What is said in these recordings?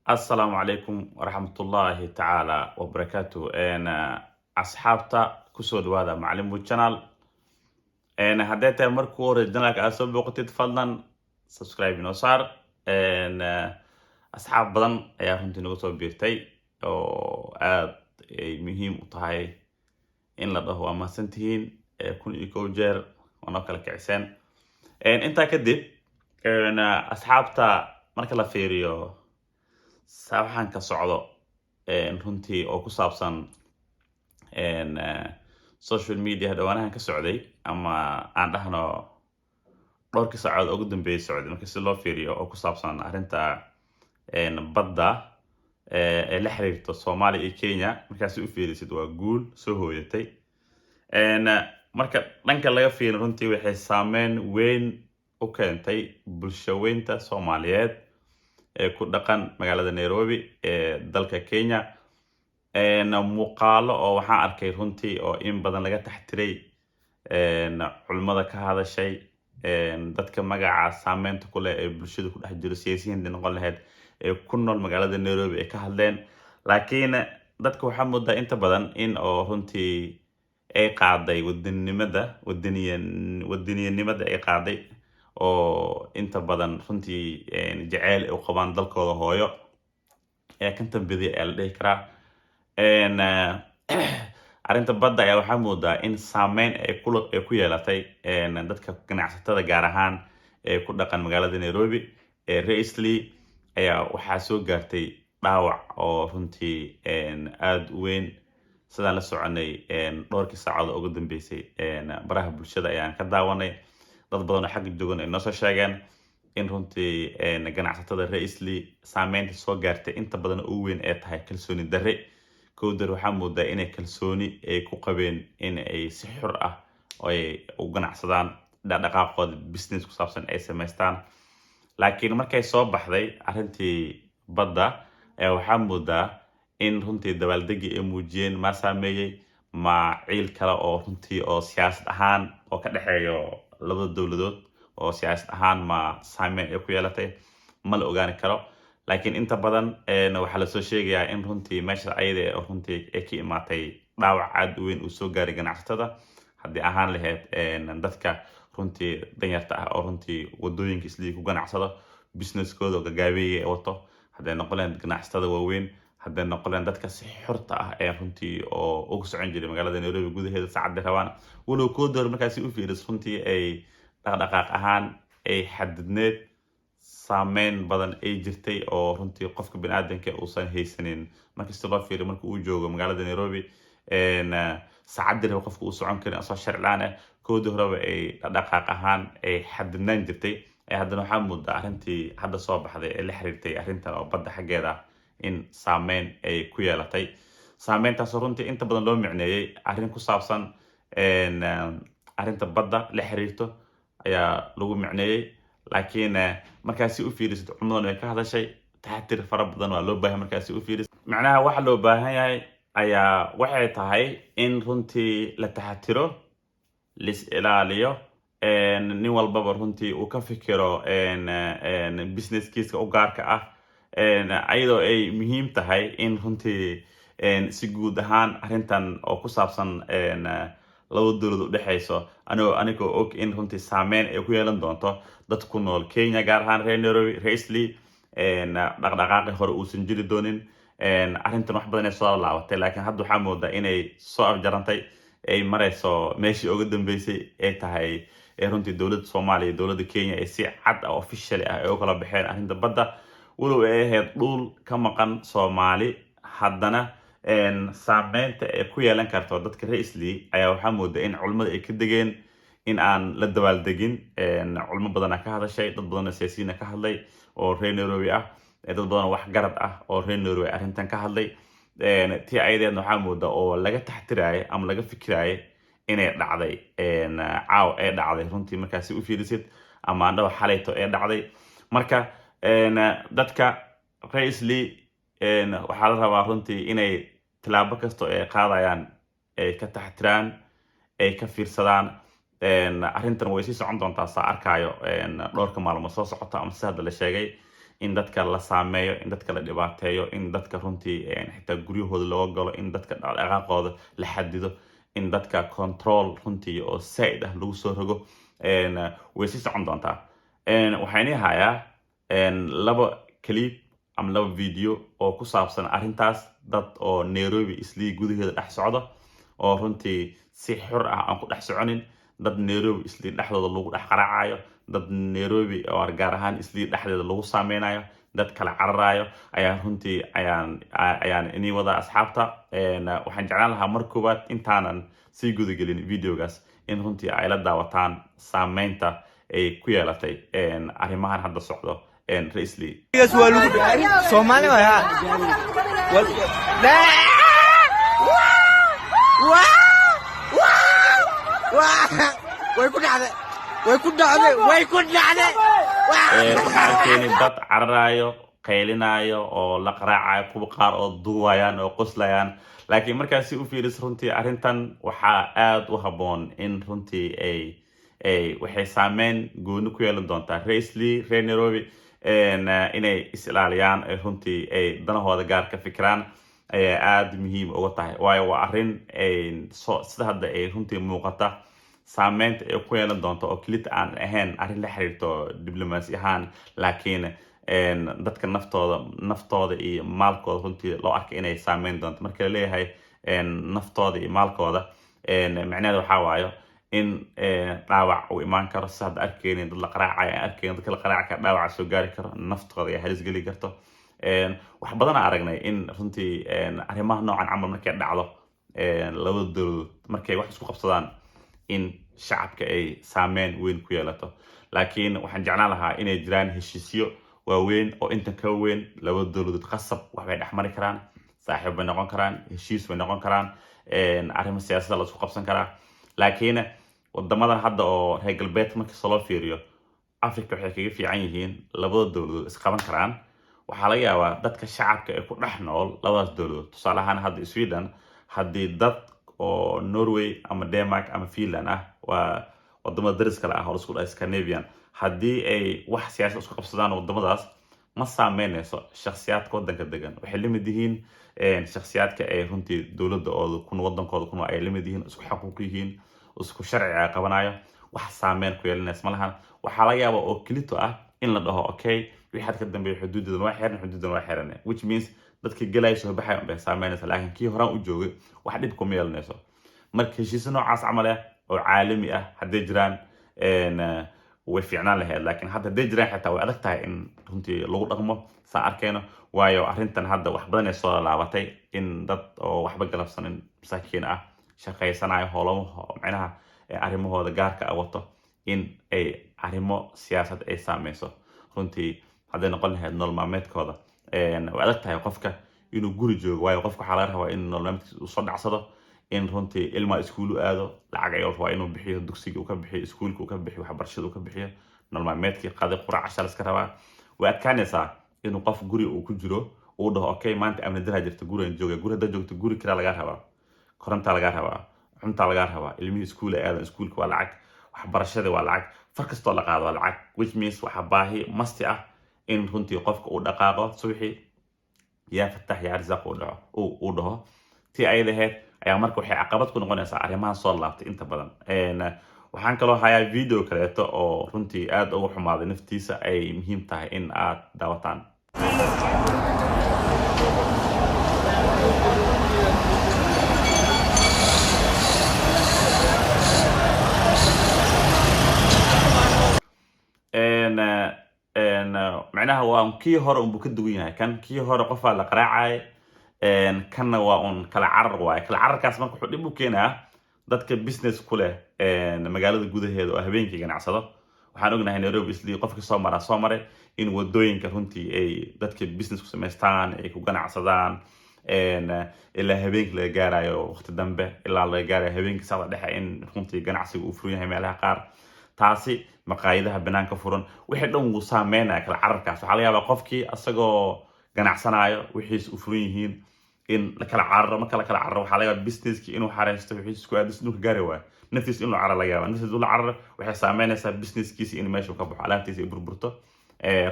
السلام عليكم ورحمة الله تعالى وبركاته. أنا أصحابتا كسود هذا معلم بالقناة. أنا هديت مركو رجلك أسوي بوقت فضلا سبسكرايب نصار. أنا أصحاب بدن يا هنتي نقطة بيرتي أو مهم وطهي إن لا هو ما سنتين كون يكوجر ونقل كعسان. أنت كدب أنا أصحابتا مركلا فيريو sabaxan ka socdo runtii oo ku saabsan social media dhawaanahan ka socday ama aan dhahno dhowrkii saacadood ugu dambeeyay socday marka si loo fiiriyo oo ku saabsan arrinta badda ee la xiriirto Soomaaliya iyo Kenya markaas u fiirisid waa guul soo hooyatay marka dhanka laga fiiriyo runtii waxay saameyn weyn u keentay bulshaweynta Soomaaliyeed ku dhaqan magaalada Nairobi ee dalka Kenya muuqaalo oo waxaan arkay runtii oo in badan laga taxtiray culimada ka hadashay dadka magaca saameynta ku leh ee bulshada ku dhex jiro siyaasiyiinta noqon lahayd ee ku nool magaalada Nairobi ay ka hadleen laakiin dadka waxaa moodaa inta badan in oo runtii ay qaaday wadaniyanimada ay qaaday oo inta badan runtii jacayl ay u qabaan dalkooda hooyo ee kan tambadiya ee la dhihi karaa arrinta badda ayaa waxaa moodaa in saameyn ay ku yeelatay dadka ganacsatada gaar ahaan ee ku dhaqan magaalada Nairobi ee Raisley ayaa waxaa soo gaartay dhaawac oo runtii aad u weyn sidaan la soconay dhowrkii saacadood ugu dambeysay baraha bulshada ayaan ka daawanay dad badan oo xaq joogan ay noo soo sheegeen in runtii ganacsatada Raisley saameynta soo gaartay inta badan ugu weyn ee tahay kalsooni darre koodar waxaa moodaa inay kalsooni ay ku qabeen in ay si xor ah ay u ganacsadaan dhaqdhaqaaqooda business ku saabsan ay samaystaan laakiin markay soo baxday arrintii badda waxaa moodaa in runtii dabaaldegi ay muujiyeen ma saameeyay ma ciil kale oo runtii oo siyaasad ahaan oo ka dhexeeyo labada dawladood oo siyaasad ahaan ma saameyn ay ku yeelatay ma la ogaan karo laakiin inta badan waxaa la soo sheegayaa in runtii meesha ayada runtii ay ka imaatay dhaawac aad u weyn uu soo gaaray ganacsatada haddii ahaan lahayd dadka runtii danyarta ah oo runtii wadooyinka isliig ku ganacsado businesskooda gagaabeeyay wato hadday noqon lahayd ganacsatada waaweyn hadday noqon lahayd dadka si xorta ah ee runtii oo ugu socon jiray magaalada Nairobi gudaheeda saacadii rabaan walow koodor markaasi u fiiris runtii ay dhaqdhaqaaq ahaan ay xadidneed saameyn badan ay jirtay oo runtii qofka bini'aadanka uusan haysanin markasta loo fiiriyo marka uu joogo magaalada Nairobi saacadii raba qofka uu socon karin asoo sharci la'aan ah koodii horeba ay dhaqdhaqaaq ahaan ay xadidnaan jirtay haddana waxaa moodaa arrintii hadda soo baxday ee la xiriirtay arrintan oo badda xaggeeda in saameyn ay ku yeelatay saameyntaas runtii inta badan loo micneeyay arrin ku saabsan arrinta badda la xiriirto ayaa lagu micneeyay laakiin markaasi u fiirisid cumadan way ka hadashay taxatir fara badan waa loo baahan markaasi u fiirisid macnaha waxa loo baahan yahay ayaa waxay tahay in runtii la taxatiro lis ilaaliyo nin walbaba runtii uu ka fikiro businesskiisa u gaarka ah ayadoo ay muhiim tahay in runtii si guud ahaan arrintan oo ku saabsan laba dawlad u dhaxayso anigoo og in runtii saameyn ay ku yeelan doonto dad ku nool Kenya gaar ahaan reer Nairobi Raisley dhaqdhaqaaqi hore uusan jiri doonin arrintan wax badan ay soo laabatay laakiin hadda waxaa moodaa inay soo afjarantay ay marayso meeshii ugu dambeysay ay tahay runtii dawladda Soomaaliya iyo dawladda Kenya ay si cad oo official ah ay u kala baxeen arrinta badda walow ay ahayd dhul ka maqan Soomaali haddana saameynta ay ku yeelan karto dadka Raisley ayaa waxaa moodaa in culimada ay ka degeen in aan la dabaaldegin culimo badan ka hadashay dad badan siyaasiyiin ka hadlay oo reer Nairobi ah dad badan wax garad ah oo reer Nairobi arrintan ka hadlay tii ayadeedna waxaa moodaa oo laga taxtiraayo ama laga fikiraayo inay dhacday caaw ay dhacday runtii markaasi u fiirisid ama andhaw xalayto ay dhacday marka dadka Raisley waxaa la rabaa runtii inay tilaabo kasto ay qaadayaan ay ka taxtiraan ay ka fiirsadaan arrintan way sii socon doontaa saa arkaayo dhowrka maalmood soo socota ama si hadda la sheegay in dadka la saameeyo, in dadka la dhibaateeyo, in dadka runtii xitaa guryahooda looga galo, in dadka dhaqdhaqaaqooda la xadido, in dadka control runtii oo saaid ah lagu soo rogo way sii socon doontaa. waxaan hayaa laba clip ama laba video oo ku saabsan arrintaas, dad oo Nairobi Eastleigh gudaheeda dhex socda oo runtii si xor ah aan ku dhex soconin, dad Nairobi Eastleigh dhexdooda lagu dhex qaraacayo, dad Nairobi oo gaar ahaan Eastleigh dhexdeeda lagu saameynayo, dad kala cararayo ayaa runtii ayaan inii wada asxaabta. waxaan jeclaan lahaa mar koowaad intaanan sii gudagelin videogaas in runtii ay la daawataan saameynta ay ku yeelatay arrimahan hadda socdo Eastleigh. Soomaali way ha way ku dhacday waxaan arkayni dad cararayo, qaylinayo oo la qaraacayo, kuwa qaar oo duubayaan oo qoslayaan. laakiin markaas si u fiiris runtii arrintan waxaa aad u habboon in runtii waxay saameyn gooni ku yeelan doontaa Eastleigh, reer Nairobi inay is ilaaliyaan, runtii ay danahooda gaar ka fikiraan ayaa aad muhiim uga tahay. waayo waa arrin sida hadda ay runtii muuqata saameynta ay ku yeelan doonto oo kelita aan ahayn arrin la xiriirto diblomaasi ahaan, laakiin dadka naftooda iyo maalkooda runtii loo arka inay saameyn doonto. marka la leeyahay naftooda iyo maalkooda macnaheedu waxaa waayo in dhaawac uu imaan karo. si hadda arkeynin dad la qaraacay aan arkeynin dadka la qaraaca ka dhaawaca soo gaari karo, naftooda ay halis geli karto. wax badan aragnay in runtii arrimaha noocan camal markay dhacdo labada dowladood markay wax isku qabsadaan in shacabka ay saameyn weyn ku yeelato. laakiin waxaan jeclaan lahaa inay jiraan heshiisyo waaweyn oo intan ka weyn. labada dowladood qasab waxbay dhex mari karaan, saaxiib bay noqon karaan, heshiis bay noqon karaan, arrimo siyaasadda la isku qabsan karaa. laakiin wadamadan hadda oo reer galbeedka markasta loo fiiriyo Africa waxay kaga fiican yihiin labada dowladood isqaban karaan. waxaa laga yaabaa dadka shacabka ee ku dhex nool labadaas dowladood, tusaale ahaan hadda Sweden, haddii dad oo Norway ama Denmark ama Finland ah, waa wadamada daris kale ah oo isku dhahay Scandinavian, haddii ay wax siyaasad isku qabsadaan wadamadaas ma saameynayso shakhsiyaadka wadanka degan. waxay la mid yihiin shakhsiyaadka ay runtii dowladooda wadankooda ku nool ay la mid yihiin, isku xaquuq yihiin, isku sharci ay qabanayo, wax saameyn ku yeelanaysa ma lahan. waxaa laga yaabaa oo kelito ah in la dhaho okay wixii ka dambeeyay xuduudadan waa xiran, which means dadka galay soo baxay bay saameynaysa, laakiin kii horaan u joogay wax dhib kuma yeelanayso. marka heshiis noocaas camal ah oo caalami ah hadday jiraan way fiicnaan lahayd, laakiin hadda hadday jiraan xitaa way adag tahay in runtii lagu dhaqmo saan arkayno. waayo arrintan hadda wax badan ay soo laabatay in dad oo waxba galabsanin masaakiin ah shaqaysanayo howlamo macnaha arrimahooda gaarka ah wato in ay arrimo siyaasad ay saameyso. runtii hadday noqon lahayd nolol maalmeedkooda way adag tahay qofka inuu guri joogo. waayo qofka waxaa laga rabaa in nolol maalmeedkiisa uu soo dhacsado, in runtii ilmaha iskuul aado, lacag ayuu rabaa inuu bixiyo, dugsiga uu ka bixiyo, iskuulka uu ka bixiyo, waxbarashada uu ka bixiyo, nolol maalmeedkii qadi qurac casha la iska rabaa. way adkaanaysaa inuu qof guri uu ku jiro uu dhaho okay maanta amni daraa jirta gurigan jooga. guri haddaa joogto guri kale lagaa rabaa, korontaa lagaa rabaa, cuntaa lagaa rabaa, ilmihii iskuul ay aadan, iskuulka waa lacag, waxbarashada waa lacag, far kastoo la qaado waa lacag. which means waxaa baahi masti ah in runtii qofka uu dhaqaaqo subaxii yaa fatax yaa arsaaq uu dhaho. tii ayada ahayd ayaa marka waxay caqabad ku noqonaysaa arrimahan soo laabtay inta badan. waxaan kaloo hayaa video kaleeto oo runtii aad uga xumaaday naftiisa ay muhiim tahay in aad daawataan. macnaha waa kii hore unbuu ka duwan yahay. kan kii hore qofaa la qaraacay, kanna waa un kala carar waaye. kala cararkaas marka wuxuu dhib u keenaa dadka business ku leh magaalada gudaheeda oo habeenkii ganacsado. waxaan ognahay Nairobi Eastleigh qofkii soo maray in wadooyinka runtii ay dadka business ku samaystaan, ay ku ganacsadaan ilaa habeenkii laga gaarayo waqti dambe, ilaa laga gaarayo habeenkii saacada dhexe in runtii ganacsiga uu furan yahay meelaha qaar. taasi maqaayadaha banaanka furan wixii dhan wuu saameynaya kala cararkaas. waxaa laga yaabaa qofkii asagoo ganacsanayo wixiis u furan yihiin in la kala cararo. marka la kala cararo waxaa laga yaabaa businesskii inuu xareysto, wixiis isku aadis inuu ka gaari waayo, naftiis inuu cararo laga yaabaa. naftiis uu la cararo waxay saameynaysaa businesskiisa in meesha ka baxo, alaabtiisa ay burburto.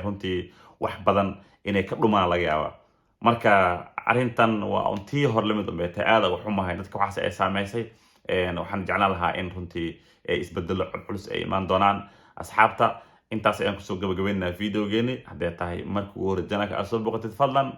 runtii wax badan inay ka dhumaan laga yaabaa marka arrintan waa untii hor lamid un bay tahay aad uga xumahay dadka waxaas ay saameysay waxaan jeclaan lahaa in runtii ay isbedelo culculus ay imaan doonaan asxaabta intaas ayaan kusoo gabagabaynaynaa videogeeni hadday tahay markii ugu hore janalka aad soo boqotid fadlan